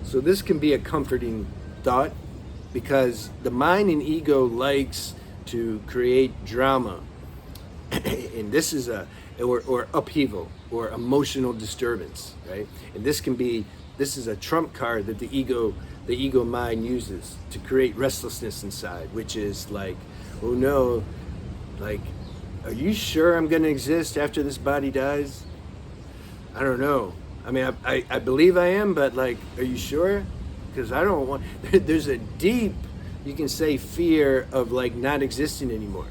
So this can be a comforting thought, because the mind and ego likes to create drama, and this is or upheaval or emotional disturbance, right? And this is a trump card that the ego mind uses to create restlessness inside, which is like, oh no, like, are you sure I'm going to exist after this body dies? I don't know. I mean, I believe I am, but like, are you sure? Because I don't want, there's a deep, you can say, fear of like not existing anymore.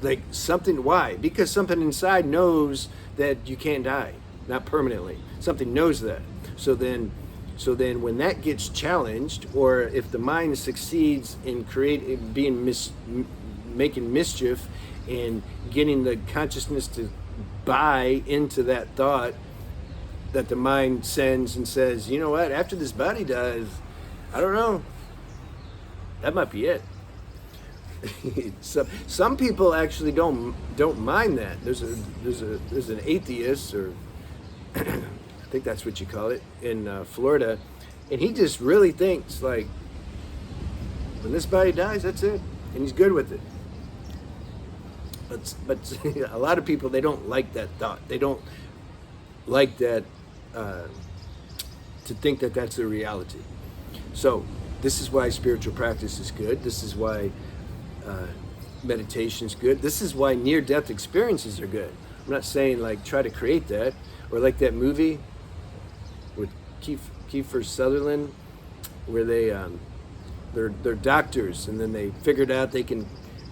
Like something, why? Because something inside knows that you can't die, not permanently. Something knows that. So then when that gets challenged, or if the mind succeeds in making mischief and getting the consciousness to buy into that thought that the mind sends and says, you know what, after this body dies, I don't know, that might be it. Some people actually don't mind that. There's an atheist, or I think that's what you call it, in Florida, and he just really thinks like, when this body dies, that's it, and he's good with it. But a lot of people, they don't like that thought. They don't like that, to think that that's the reality. So this is why spiritual practice is good. This is why meditation is good. This is why near-death experiences are good. I'm not saying like try to create that, or like that movie with Kiefer Sutherland, where they're doctors, and then they figured out they can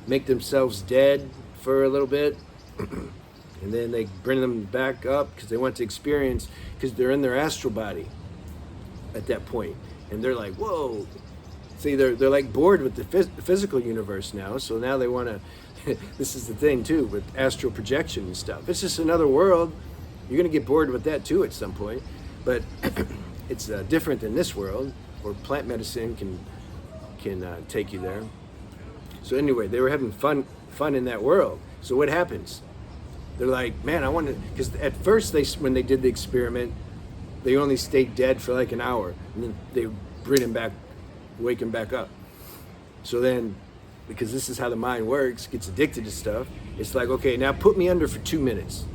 make themselves dead for a little bit, and then they bring them back up because they want to experience, because they're in their astral body at that point, and they're like, whoa. See, they're like bored with the physical universe now, so now they want to. This is the thing too with astral projection and stuff. It's just another world. You're gonna get bored with that too at some point, but it's different than this world, where plant medicine can take you there. So anyway, they were having fun in that world. So what happens? They're like, man, I want to, because at first when they did the experiment, they only stayed dead for like an hour, and then they bring him back, wake him back up. So then, because this is how the mind works, gets addicted to stuff, it's like, okay, now put me under for 2 minutes.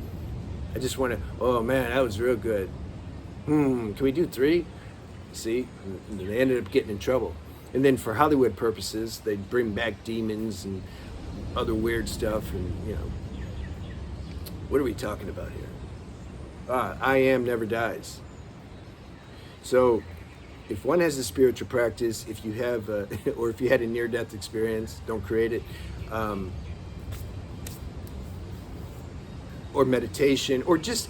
I just want to, oh man, that was real good. Can we do 3? See, and they ended up getting in trouble. And then for Hollywood purposes, they'd bring back demons and other weird stuff, and you know, what are we talking about here? I am never dies. So if one has a spiritual practice, if you have or if you had a near-death experience, don't create it, or meditation, or just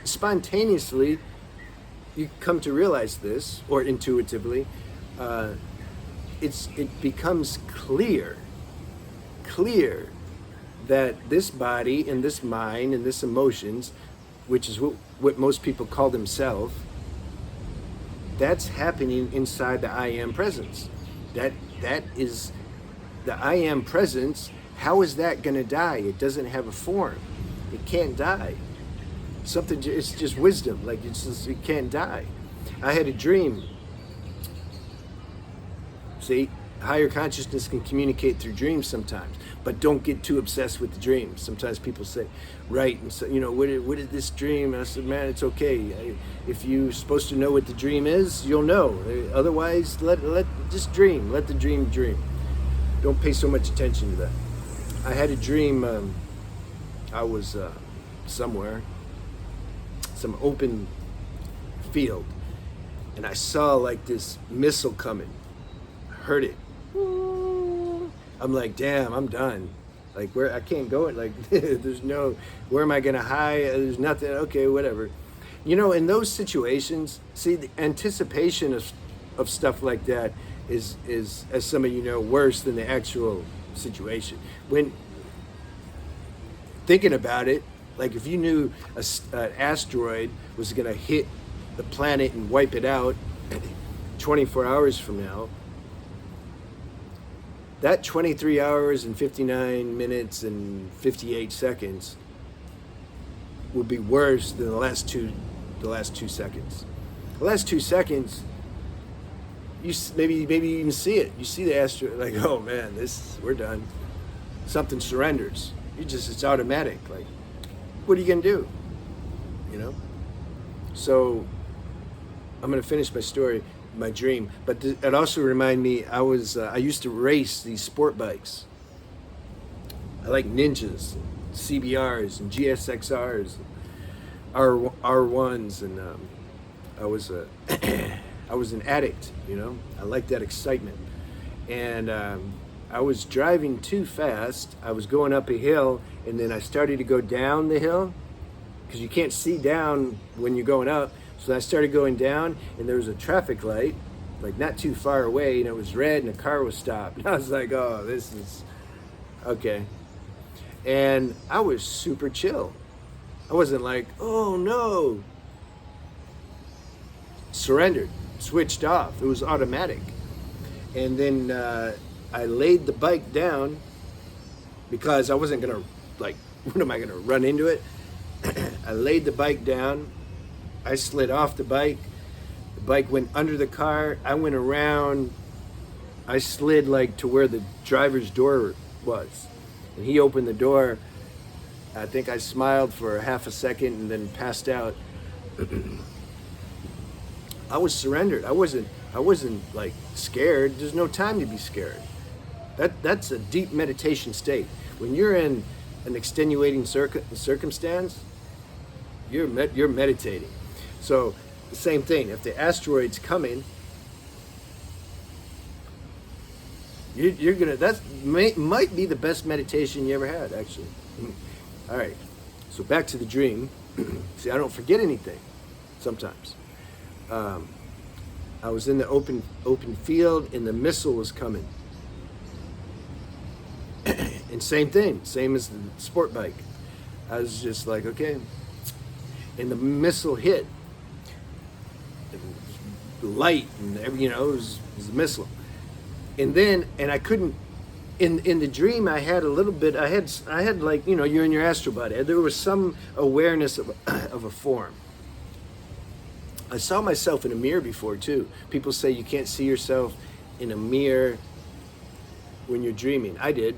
spontaneously you come to realize this, or intuitively, it becomes clear that this body and this mind and this emotions, which is what most people call themselves, that's happening inside the I am presence. That is the I am presence. How is that going to die? It doesn't have a form. It can't die. It's just wisdom. Like it can't die. I had a dream. See, higher consciousness can communicate through dreams sometimes, but don't get too obsessed with the dreams. Sometimes people say, right, and so, you know, what did this dream? And I said, man, it's okay. If you're supposed to know what the dream is, you'll know. Otherwise, just dream. Let the dream dream. Don't pay so much attention to that. I had a dream. I was somewhere, some open field, and I saw like this missile coming. Heard it. I'm like, damn, I'm done. Like, where I can't go. Like, there's no, where am I gonna hide? There's nothing. Okay, whatever. You know, in those situations, see, the anticipation of stuff like that is, as some of you know, worse than the actual situation. When thinking about it, like if you knew an asteroid was gonna hit the planet and wipe it out 24 hours from now, that 23 hours and 59 minutes and 58 seconds would be worse than the last two seconds. The last 2 seconds, maybe you even see it. You see the asteroid, like, oh man, we're done. Something surrenders. It's automatic. Like, what are you gonna do? You know. So, I'm gonna finish my story, my dream. But it also reminded me, I used to race these sport bikes. I like Ninjas, CBRs, and GSXRs, R1s, and I was I was an addict, you know. I liked that excitement, and I was driving too fast. I was going up a hill, and then I started to go down the hill because you can't see down when you're going up. So I started going down, and there was a traffic light, like not too far away, and it was red, and a car was stopped. And I was like, "Oh, this is okay." And I was super chill. I wasn't like, "Oh no." Surrendered, switched off. It was automatic. And then I laid the bike down because I wasn't gonna, like, what am I gonna run into it? I laid the bike down. I slid off the bike. The bike went under the car. I went around. I slid like to where the driver's door was. And he opened the door. I think I smiled for half a second and then passed out. I was surrendered. I wasn't like scared. There's no time to be scared. That's a deep meditation state. When you're in an extenuating circumstance, you're meditating. So the same thing. If the asteroid's coming, you're gonna. Might be the best meditation you ever had, actually. All right. So back to the dream. See, I don't forget anything sometimes. I was in the open field, and the missile was coming. And same thing, same as the sport bike. I was just like, okay. And the missile hit. The light, and it was a missile. And I couldn't. In the dream, I had a little bit. I had like, you're in your astral body. There was some awareness of a form. I saw myself in a mirror before too. People say you can't see yourself in a mirror when you're dreaming. I did.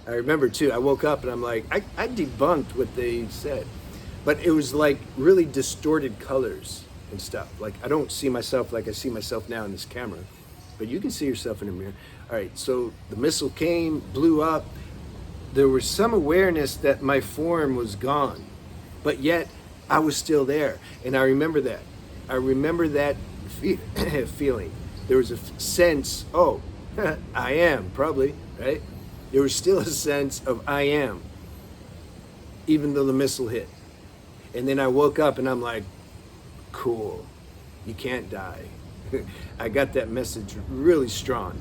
I remember too. I woke up and I'm like, I debunked what they said, but it was like really distorted colors and stuff. Like, I don't see myself like I see myself now in this camera, but you can see yourself in a mirror. All right. So the missile came, blew up. There was some awareness that my form was gone, but yet I was still there. And I remember that. I remember that feeling. There was a sense, oh, I am, probably, right? There was still a sense of I am, even though the missile hit. And then I woke up and I'm like, cool, you can't die. I got that message really strong,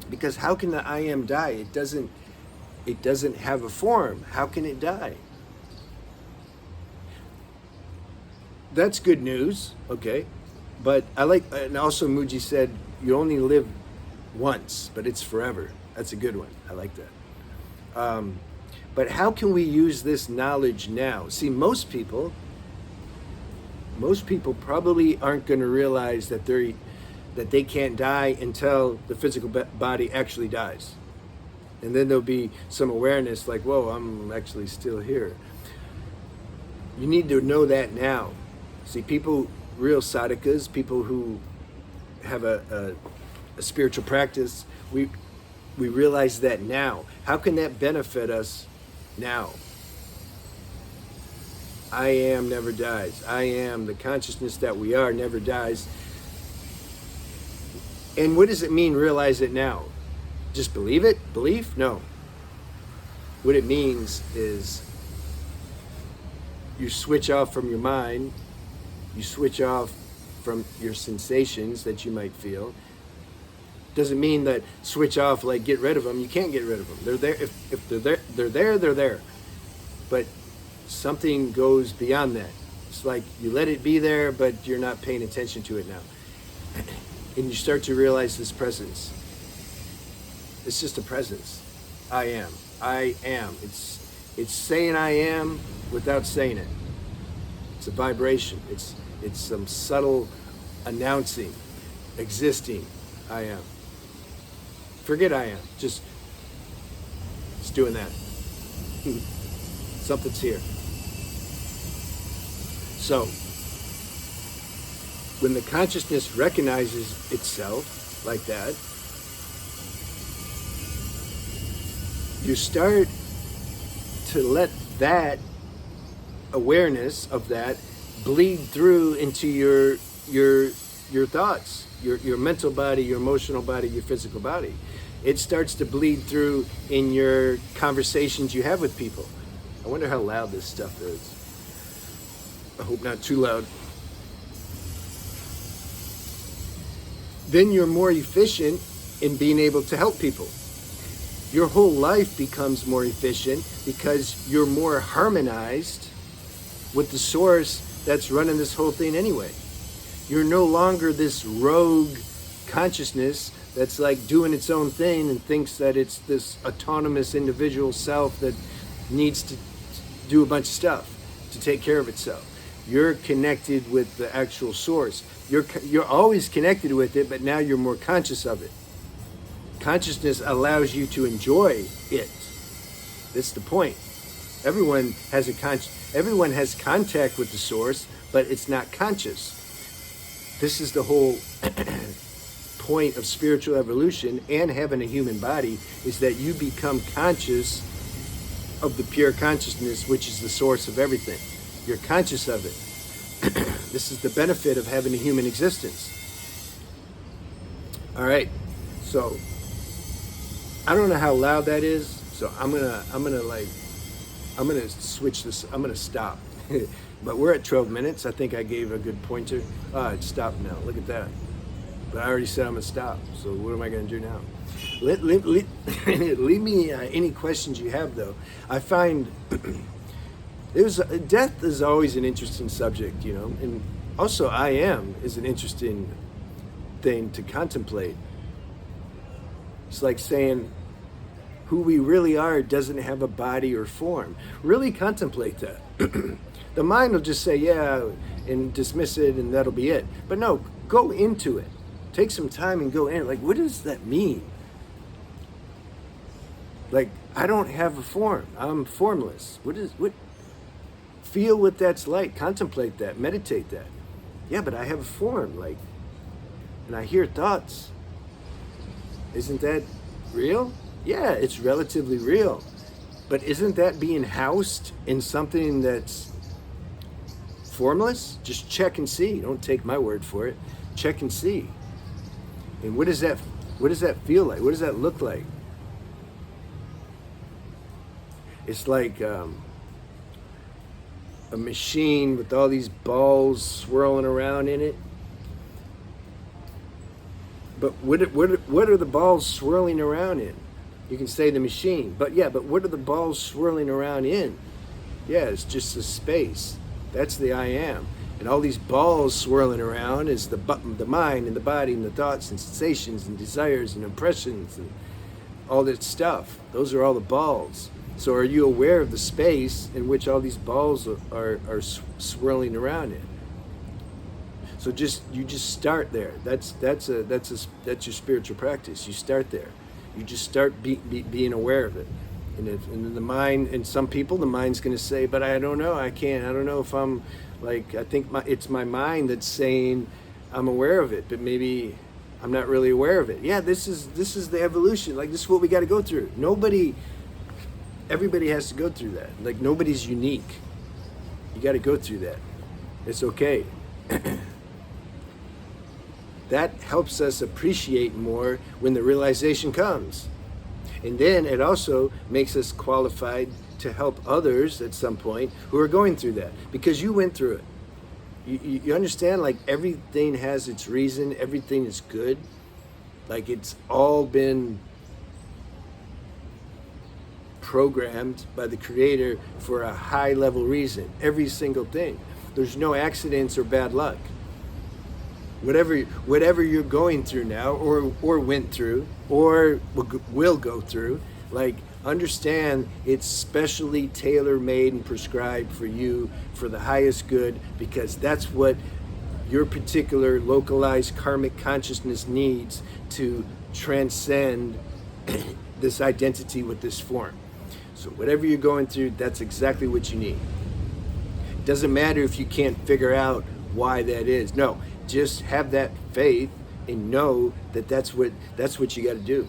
Because how can the I am die? It doesn't have a form. How can it die? That's good news, okay? But and also Muji said, you only live once, but it's forever. That's a good one. I like that. But how can we use this knowledge now? See, most people probably aren't going to realize that they can't die until the physical body actually dies. And then there'll be some awareness like, whoa, I'm actually still here. You need to know that now. See, real sadhakas, people who have a spiritual practice, we realize that now. How can that benefit us now? I am never dies. I am, the consciousness that we are, never dies. And what does it mean, realize it now? Just believe it? Belief? No. What it means is you switch off from your mind. You switch off from your sensations that you might feel. Doesn't mean that switch off, like get rid of them. You can't get rid of them. They're there. If they're there. But something goes beyond that. It's like you let it be there, but you're not paying attention to it now. And you start to realize this presence. It's just a presence. I am. I am. It's saying I am without saying it. It's a vibration. It's some subtle announcing, existing. I am. Forget I am. Just it's doing that. Something's here. So, when the consciousness recognizes itself like that, you start to let that awareness of that bleed through into your thoughts, your mental body, your emotional body, your physical body. It starts to bleed through in your conversations you have with people. I wonder how loud this stuff is. I hope not too loud. Then you're more efficient in being able to help people. Your whole life becomes more efficient because you're more harmonized with the source that's running this whole thing anyway. You're no longer this rogue consciousness that's like doing its own thing and thinks that it's this autonomous individual self that needs to do a bunch of stuff to take care of itself. You're connected with the actual source. You're always connected with it, but now you're more conscious of it. Consciousness allows you to enjoy it. That's the point. Everyone has contact with the source, but it's not conscious. This is the whole point of spiritual evolution and having a human body, is that you become conscious of the pure consciousness, which is the source of everything. You're conscious of it. This is the benefit of having a human existence. All right, so I don't know how loud that is, so I'm gonna switch this. I'm gonna stop. But we're at 12 minutes. I think I gave a good pointer. It's stopped now. Look at that. But I already said I'm gonna stop. So what am I gonna do now? Leave me any questions you have, though. I find death is always an interesting subject, you know, and also I am is an interesting thing to contemplate. It's like saying who we really are doesn't have a body or form. Really contemplate that. The mind will just say, yeah, and dismiss it, and that'll be it. But no, go into it. Take some time and go in. Like, what does that mean? Like, I don't have a form. I'm formless. What? Feel what that's like. Contemplate that. Meditate that. Yeah, but I have a form. Like, and I hear thoughts. Isn't that real? Yeah, it's relatively real. But isn't that being housed in something that's formless? Just check and see. Don't take my word for it. Check and see. And what does that feel like? What does that look like? It's like a machine with all these balls swirling around in it. But what are the balls swirling around in? You can say the machine, but what are the balls swirling around in? Yeah, it's just a space. That's the I am. And all these balls swirling around is the mind and the body and the thoughts and sensations and desires and impressions and all that stuff. Those are all the balls. So are you aware of the space in which all these balls are swirling around in? So you just start there. That's your spiritual practice. You start there. You just start being aware of it. And the mind, and some people, the mind's going to say, but I don't know, I can't, I don't know if I'm, like, I think it's my mind that's saying I'm aware of it, but maybe I'm not really aware of it. Yeah, this is the evolution. Like, this is what we got to go through. Everybody has to go through that. Like, nobody's unique. You got to go through that. It's okay. That helps us appreciate more when the realization comes. And then it also makes us qualified to help others at some point who are going through that, because you went through it. You understand, like, everything has its reason, everything is good. Like, it's all been programmed by the Creator for a high level reason. Every single thing. There's no accidents or bad luck. Whatever you're going through now, or went through, or will go through, like, Understand it's specially tailor-made and prescribed for you for the highest good, because that's what your particular localized karmic consciousness needs to transcend this identity with this form. So whatever you're going through, that's exactly what you need. It doesn't matter if you can't figure out why that is. No, just have that faith and know that that's what you got to do.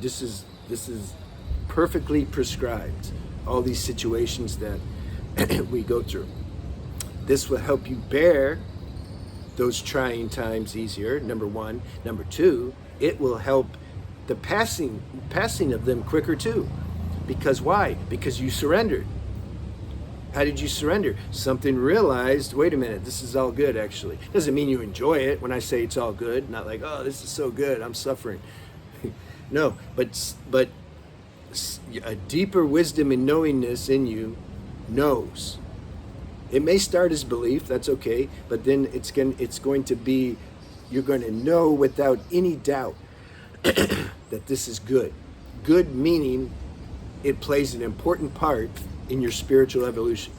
This is perfectly prescribed. All these situations that we go through. This will help you bear those trying times easier, number one. Number two, it will help the passing of them quicker too. Because why? Because you surrendered. How did you surrender? Something realized, wait a minute, this is all good actually. Doesn't mean you enjoy it when I say it's all good. Not like, oh, this is so good, I'm suffering. No, but a deeper wisdom and knowingness in you knows. It may start as belief, that's okay, but then it's going to be, you're going to know without any doubt that this is good. Good meaning it plays an important part in your spiritual evolution.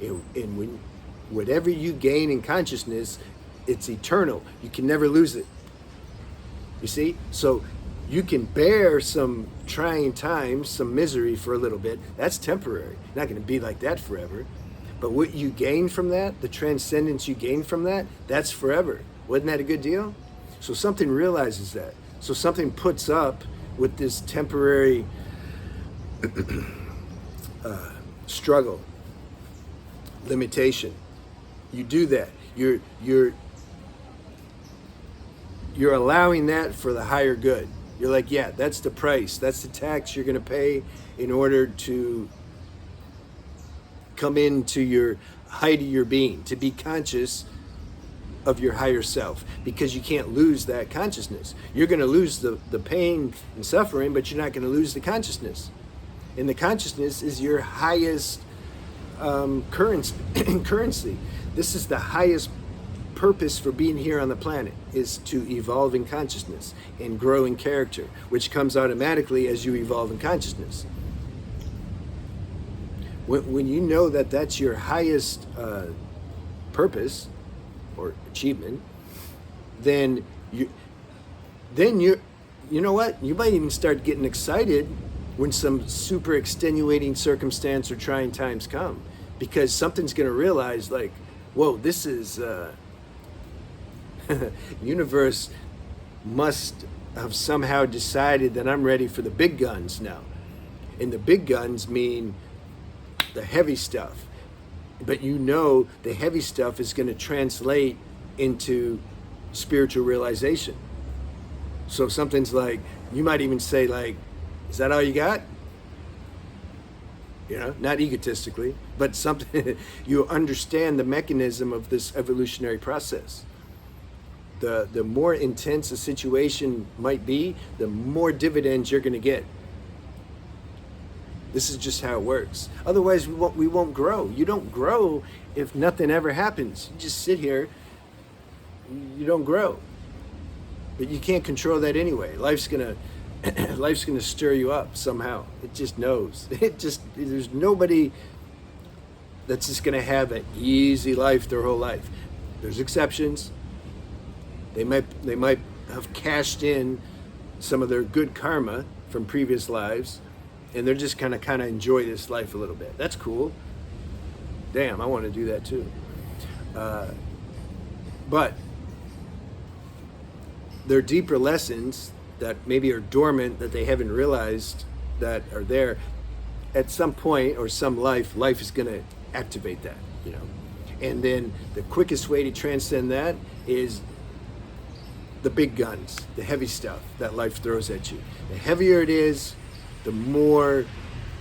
And when whatever you gain in consciousness, it's eternal. You can never lose it. You see? So you can bear some trying times, some misery for a little bit. That's temporary. Not going to be like that forever. But what you gain from that, the transcendence you gain from that, that's forever. Wasn't that a good deal? So something realizes that. So something puts up with this temporary struggle, limitation. You do that. You're allowing that for the higher good. You're like, yeah, that's the price. That's the tax you're going to pay in order to come into your height of your being, to be conscious of your higher self, because you can't lose that consciousness. You're going to lose the pain and suffering, but you're not going to lose the consciousness. And the consciousness is your highest currency. This is the highest purpose for being here on the planet, is to evolve in consciousness and grow in character, which comes automatically as you evolve in consciousness. When you know that that's your highest purpose or achievement, then you know what? You might even start getting excited when some super extenuating circumstance or trying times come, because something's going to realize, like, whoa, this is universe must have somehow decided that I'm ready for the big guns now. And the big guns mean the heavy stuff. But you know the heavy stuff is going to translate into spiritual realization. So something's like, you might even say, like, is that all you got? You know, not egotistically, but something you understand the mechanism of this evolutionary process. The more intense a situation might be, the more dividends you're going to get. This is just how it works. Otherwise, we won't grow. You don't grow if nothing ever happens. You just sit here. You don't grow. But you can't control that anyway. Life's gonna stir you up somehow. It just knows. There's nobody that's just gonna have an easy life their whole life. There's exceptions. They might have cashed in some of their good karma from previous lives, and they're just kind of enjoy this life a little bit. That's cool. Damn, I want to do that too. But there are deeper lessons that maybe are dormant, that they haven't realized that are there. At some point or some life is going to activate that, you know. And then the quickest way to transcend that is the big guns, the heavy stuff that life throws at you. The heavier it is, the more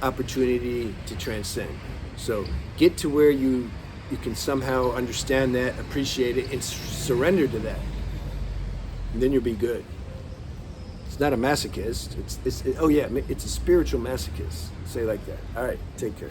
opportunity to transcend. So get to where you can somehow understand that, appreciate it, and surrender to that. And then you'll be good. It's not a masochist. It's a spiritual masochist. Say it like that. All right, take care.